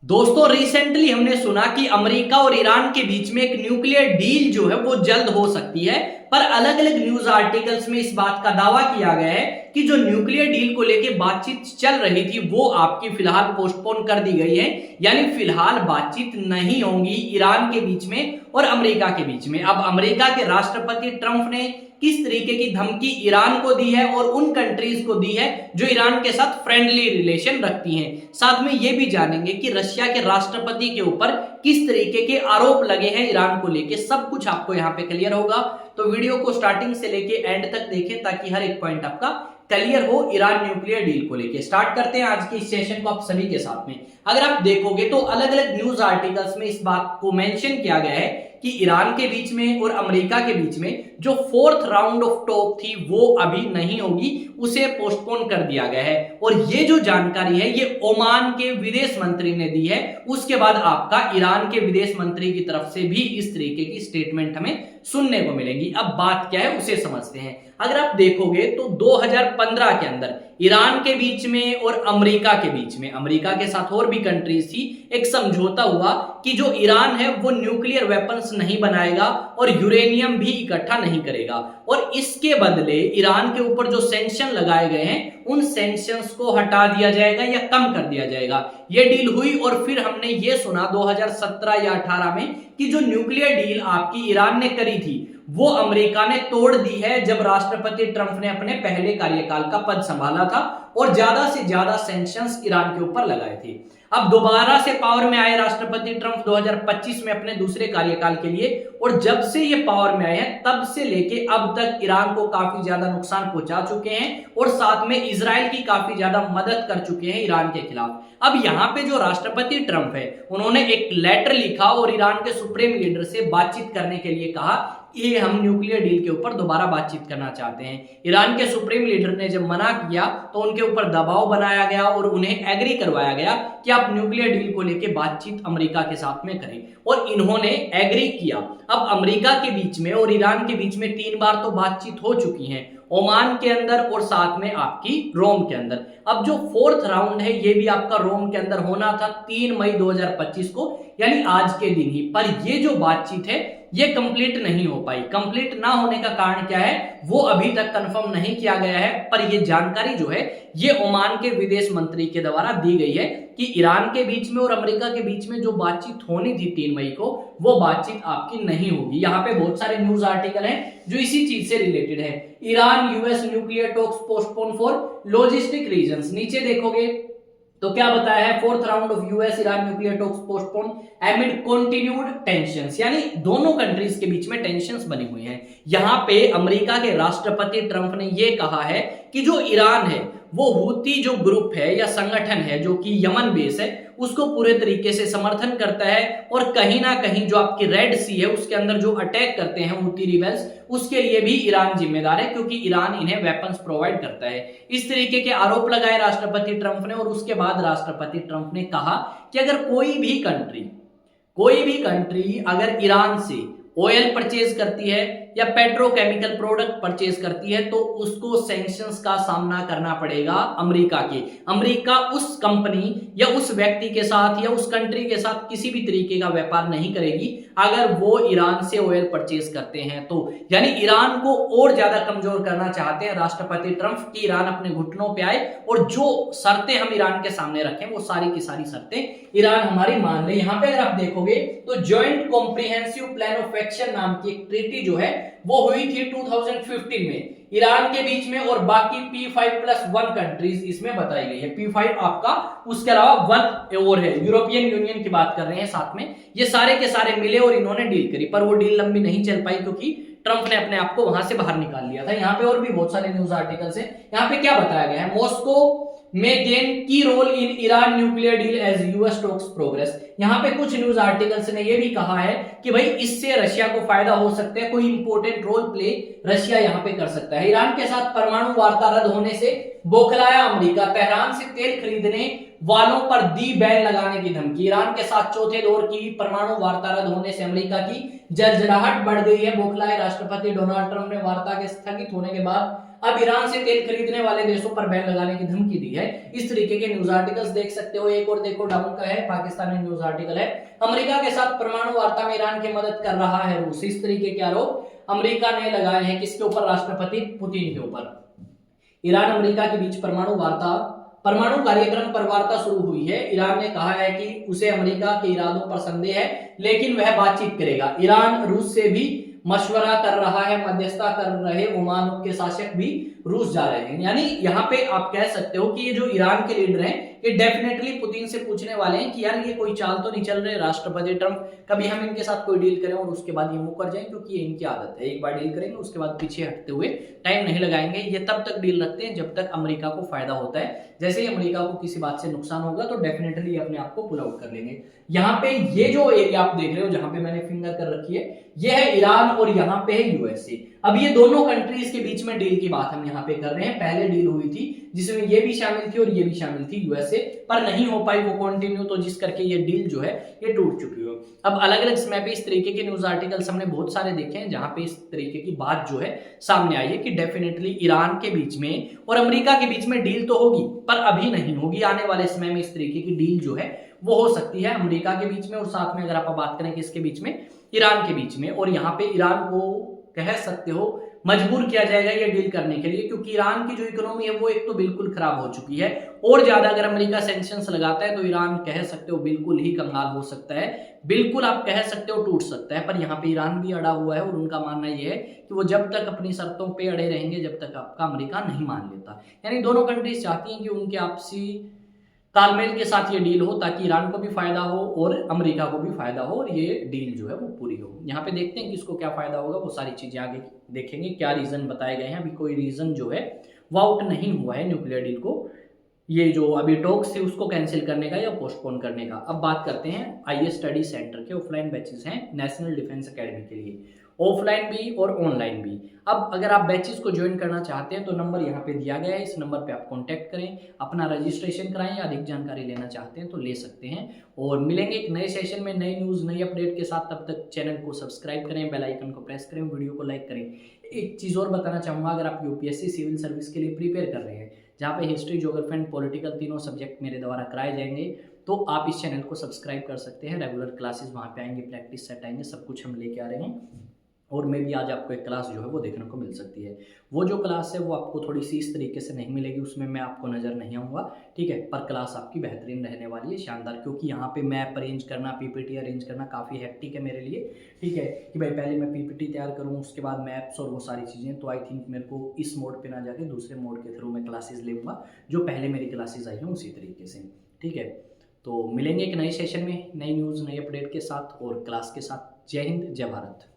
दोस्तों रिसेंटली हमने सुना कि अमेरिका और ईरान के बीच में एक न्यूक्लियर डील जो है वो जल्द हो सकती है। पर अलग अलग न्यूज आर्टिकल्स में इस बात का दावा किया गया है कि जो न्यूक्लियर डील को लेकर बातचीत चल रही थी वो आपकी फिलहाल पोस्टपोन कर दी गई है। यानी फिलहाल बातचीत नहीं होगी ईरान के बीच में और अमेरिका के बीच में। अब अमेरिका के राष्ट्रपति ट्रंप ने किस तरीके की धमकी ईरान को दी है और उन कंट्रीज को दी है जो ईरान के साथ फ्रेंडली रिलेशन रखती हैं। साथ में ये भी जानेंगे कि रशिया के राष्ट्रपति के ऊपर किस तरीके के आरोप लगे हैं ईरान को लेके। सब कुछ आपको यहाँ पे क्लियर होगा, तो वीडियो को स्टार्टिंग से लेके एंड तक देखें ताकि हर एक पॉइंट आपका क्लियर हो ईरान न्यूक्लियर डील को लेके। स्टार्ट करते हैं आज के इस सेशन को आप सभी के साथ में। अगर आप देखोगे तो अलग अलग न्यूज आर्टिकल्स में इस बात को मेंशन किया गया है कि ईरान के बीच में और अमेरिका के बीच में जो फोर्थ राउंड ऑफ टॉक थी वो अभी नहीं होगी, उसे पोस्टपोन कर दिया गया है। और ये जो जानकारी है ये ओमान के विदेश मंत्री ने दी है। उसके बाद आपका ईरान के विदेश मंत्री की तरफ से भी इस तरीके की स्टेटमेंट हमें सुनने को मिलेंगी। अब बात क्या है उसे समझते हैं। अगर आप देखोगे तो 2015 के अंदर ईरान के बीच में और अमेरिका के बीच में, अमेरिका के साथ और भी कंट्रीज थी, एक समझौता हुआ कि जो ईरान है वो न्यूक्लियर वेपन्स नहीं बनाएगा और यूरेनियम भी इकट्ठा नहीं करेगा। और इसके बदले ईरान के ऊपर जो सैंक्शन लगाए गए हैं उन सैंक्शंस को हटा दिया जाएगा या कम कर दिया जाएगा। ये डील हुई और फिर हमने ये सुना 2017 या 18 में कि जो न्यूक्लियर डील आपकी ईरान ने करी थी वो अमेरिका ने तोड़ दी है जब राष्ट्रपति ट्रंप ने अपने पहले कार्यकाल का पद संभाला था और ज्यादा से ज्यादा सैंक्शंस ईरान के ऊपर लगाए थे। अब दोबारा से पावर में आए राष्ट्रपति ट्रंप 2025 में अपने दूसरे कार्यकाल के लिए, और जब से ये पावर में आए हैं तब से लेके अब तक ईरान को काफी ज्यादा नुकसान पहुंचा चुके हैं और साथ में इजराइल की काफी ज्यादा मदद कर चुके हैं ईरान के खिलाफ। अब यहाँ पे जो राष्ट्रपति ट्रंप है उन्होंने एक लेटर लिखा और ईरान के सुप्रीम लीडर से बातचीत करने के लिए कहा ये हम न्यूक्लियर डील के ऊपर दोबारा बातचीत करना चाहते हैं। ईरान के सुप्रीम लीडर ने जब मना किया तो उनके ऊपर दबाव बनाया गया और उन्हें एग्री करवाया गया कि आप न्यूक्लियर डील को लेकर बातचीत अमेरिका के साथ में करें, और इन्होंने एग्री किया। अब अमेरिका के बीच में और ईरान के बीच में 3 बार तो बातचीत हो चुकी है, ओमान के अंदर और साथ में आपकी रोम के अंदर। अब जो फोर्थ राउंड है ये भी आपका रोम के अंदर होना था 3 मई 2025 को, यानी आज के दिन ही। पर ये जो बातचीत है ये कंप्लीट नहीं हो पाई। कंप्लीट ना होने का कारण क्या है वो अभी तक कंफर्म नहीं किया गया है, पर ये जानकारी जो है ये ओमान के विदेश मंत्री के द्वारा दी गई है कि ईरान के बीच में और अमेरिका के बीच में जो बातचीत होनी थी 3 मई को वो बातचीत आपकी नहीं होगी। यहाँ पे बहुत सारे न्यूज आर्टिकल हैं जो इसी चीज से रिलेटेड है। Iran US nuclear talks postpone for logistic reasons. नीचे देखोगे तो क्या बताया है, fourth round of US Iran nuclear talks postpone एमिड continued tensions, यानी दोनों कंट्रीज के बीच में टेंशंस बनी हुई हैं। यहां पे अमेरिका के राष्ट्रपति ट्रंप ने यह कहा है कि जो ईरान है वो हूती जो ग्रुप है या संगठन है जो कि यमन बेस है उसको पूरे तरीके से समर्थन करता है, और कहीं ना कहीं जो आपकी रेड सी है उसके अंदर जो अटैक करते हैं हूती रिबेल्स उसके लिए भी ईरान जिम्मेदार है क्योंकि ईरान इन्हें वेपन्स प्रोवाइड करता है। इस तरीके के आरोप लगाए राष्ट्रपति ट्रंप ने, और उसके बाद राष्ट्रपति ट्रंप ने कहा कि अगर कोई भी कंट्री अगर ईरान से ऑयल परचेज करती है या पेट्रोकेमिकल प्रोडक्ट परचेज करती है तो उसको सैंक्शंस का सामना करना पड़ेगा अमेरिका के। अमेरिका उस कंपनी या उस व्यक्ति के साथ या उस कंट्री के साथ किसी भी तरीके का व्यापार नहीं करेगी अगर वो ईरान से ऑयल परचेज करते हैं तो। यानी ईरान को और ज्यादा कमजोर करना चाहते हैं राष्ट्रपति ट्रंप कि ईरान अपने घुटनों पे आए और जो शर्तें हम ईरान के सामने रखें वो सारी की सारी शर्तें ईरान हमारी मान ले। यहाँ पे अगर आप देखोगे तो joint comprehensive plan of action नाम की एक ट्रीटी जो है वो हुई थी 2015 में ईरान के बीच में, और बाकी P5+1 कंट्रीज इसमें बताई गई है। P5 आपका, उसके अलावा 1 और है, यूरोपियन यूनियन की बात कर रहे हैं साथ में। ये सारे के सारे मिले और इन्होंने डील करी, पर वो डील लंबी नहीं चल पाई क्योंकि ट्रंप ने अपने आप को वहां से बाहर निकाल लिया था। यहाँ पे और भी बहुत सारे न्यूज आर्टिकल्स हैं। यहाँ पे क्या बताया गया है, मॉस्को में गेन की role in Iran nuclear deal as US talks progress. यहाँ पे कुछ न्यूज आर्टिकल्स ने ये भी कहा है कि भाई इससे रशिया को फायदा हो सकता है, कोई इंपोर्टेंट रोल प्ले रशिया यहाँ पे कर सकता है। ईरान के साथ परमाणु वार्ता रद्द होने से बौखलाया अमेरिका, तेहरान से तेल खरीदने वालों पर दी बैन लगाने की धमकी। ईरान के साथ चौथे दौर की परमाणु वार्ता रद्द होने से अमेरिका की जर्जराहट बढ़ गई है। बौखलाए राष्ट्रपति डोनाल्ड ट्रंप ने वार्ता के स्थगित होने के बाद अब ईरान से तेल खरीदने वाले देशों पर बैन लगाने की धमकी दी है। इस तरीके के न्यूज आर्टिकल्स देख सकते हो। एक और देखो डाउन का है, पाकिस्तानी न्यूज आर्टिकल है, अमेरिका के साथ परमाणु वार्ता में ईरान की मदद कर रहा है रूस। इस तरीके के आरोप अमेरिका ने लगाए हैं किसके ऊपर? राष्ट्रपति पुतिन के ऊपर। ईरान अमेरिका के बीच परमाणु कार्यक्रम पर वार्ता शुरू हुई है। ईरान ने कहा है कि उसे अमेरिका के इरादों पर संदेह है, लेकिन वह बातचीत करेगा। ईरान रूस से भी मशवरा कर रहा है, मध्यस्थता कर रहे ओमान के शासक भी रूस जा रहे हैं। यानी यहाँ पे आप कह सकते हो कि ये जो ईरान के लीडर हैं ये डेफिनेटली पुतिन से पूछने वाले हैं कि यार ये कोई चाल तो नहीं चल रहे राष्ट्रपति ट्रंप, कभी हम इनके साथ कोई डील करें और उसके बाद ये मुकर जाएं, क्योंकि ये इनकी आदत है, एक बार डील करेंगे उसके बाद पीछे हटते हुए टाइम नहीं लगाएंगे। ये तब तक डील रखते हैं जब तक अमेरिका को फायदा होता है। जैसे ही अमेरिका को किसी बात से नुकसान होगा तो डेफिनेटली अपने आप को पुल आउट कर लेंगे। यहाँ पे ये जो एरिया आप देख रहे हो जहां पे मैंने फिंगर कर रखी है, ये है ईरान और यहाँ पे है यूएसए। अब ये दोनों कंट्रीज के बीच में डील की बात हम यहाँ पे कर रहे हैं। पहले डील हुई थी जिसमें ये भी शामिल थी और ये भी शामिल थी यूएसए, पर नहीं हो पाई वो कंटिन्यू, तो जिस करके ये डील जो है ये टूट चुकी है। अब अलग अलग समय पे इस तरीके के न्यूज आर्टिकल्स हमने बहुत सारे देखे हैं जहां पे इस तरीके की बात जो है सामने आई है कि डेफिनेटली ईरान के बीच में और अमेरिका के बीच में डील तो होगी, पर अभी नहीं होगी। आने वाले समय में इस तरीके की डील जो है वो हो सकती है अमेरिका के बीच में और साथ में अगर आप बात करें किसके बीच में, ईरान के बीच में। और यहाँ पे ईरान को कह सकते हो मजबूर किया जाएगा ये डील करने के लिए, क्योंकि ईरान की जो इकोनॉमी है वो एक तो बिल्कुल खराब हो चुकी है और ज्यादा अगर अमेरिका सैंक्शंस लगाता है तो ईरान कह सकते हो बिल्कुल ही कंगाल हो सकता है, बिल्कुल आप कह सकते हो टूट सकता है। पर यहाँ पे ईरान भी अड़ा हुआ है और उनका मानना यह है कि वो जब तक अपनी शर्तों पे अड़े रहेंगे जब तक आपका अमेरिका नहीं मान लेता। यानी दोनों कंट्रीज चाहती हैं कि उनके आपसी तालमेल के साथ ये डील हो ताकि ईरान को भी फायदा हो और अमेरिका को भी फायदा हो और ये डील जो है वो पूरी हो। यहाँ पे देखते हैं किसको क्या फायदा होगा, वो सारी चीजें आगे देखेंगे। क्या रीजन बताए गए हैं, अभी कोई रीजन जो है वो आउट नहीं हुआ है न्यूक्लियर डील को, ये जो अभी टॉक्स थे उसको कैंसिल करने का या पोस्टपोन करने का। अब बात करते हैं आईएएस स्टडी सेंटर के ऑफलाइन बैचेस हैं नेशनल डिफेंस एकेडमी के लिए, ऑफलाइन भी और ऑनलाइन भी। अब अगर आप बैचेस को ज्वाइन करना चाहते हैं तो नंबर यहाँ पे दिया गया है, इस नंबर पे आप कांटेक्ट करें, अपना रजिस्ट्रेशन कराएं या अधिक जानकारी लेना चाहते हैं तो ले सकते हैं। और मिलेंगे एक नए सेशन में नई न्यूज़ नई अपडेट के साथ, तब तक चैनल को सब्सक्राइब करें, बेल आइकन को प्रेस करें, वीडियो को लाइक करें। एक चीज़ और बताना चाहूँगा, अगर आप यूपीएससी सिविल सर्विस के लिए प्रिपेयर कर रहे हैं जहाँ पे हिस्ट्री ज्योग्राफी एंड पॉलिटिकल तीनों सब्जेक्ट मेरे द्वारा कराए जाएंगे, तो आप इस चैनल को सब्सक्राइब कर सकते हैं। रेगुलर क्लासेस वहाँ पे आएंगे, प्रैक्टिस सेट आएंगे, सब कुछ हम लेके आ रहे हैं। और मे भी आज आपको एक क्लास जो है वो देखने को मिल सकती है। वो जो क्लास है वो आपको थोड़ी सी इस तरीके से नहीं मिलेगी, उसमें मैं आपको नज़र नहीं आऊँगा, ठीक है, पर क्लास आपकी बेहतरीन रहने वाली है, शानदार। क्योंकि यहाँ पे मैप अरेंज करना, पीपीटी अरेंज करना काफ़ी हेक्टिक है मेरे लिए, ठीक है, कि भाई पहले मैं पीपीटी तैयार करूँ उसके बाद मैप्स और वो सारी चीज़ें। तो आई थिंक मेरे को इस मोड पर ना जाके दूसरे मोड के थ्रू मैं क्लासेज लूँगा जो पहले मेरी क्लासेज आई हैं उसी तरीके से, ठीक है। तो मिलेंगे एक नए सेशन में नई न्यूज़ नई अपडेट के साथ और क्लास के साथ। जय हिंद, जय भारत।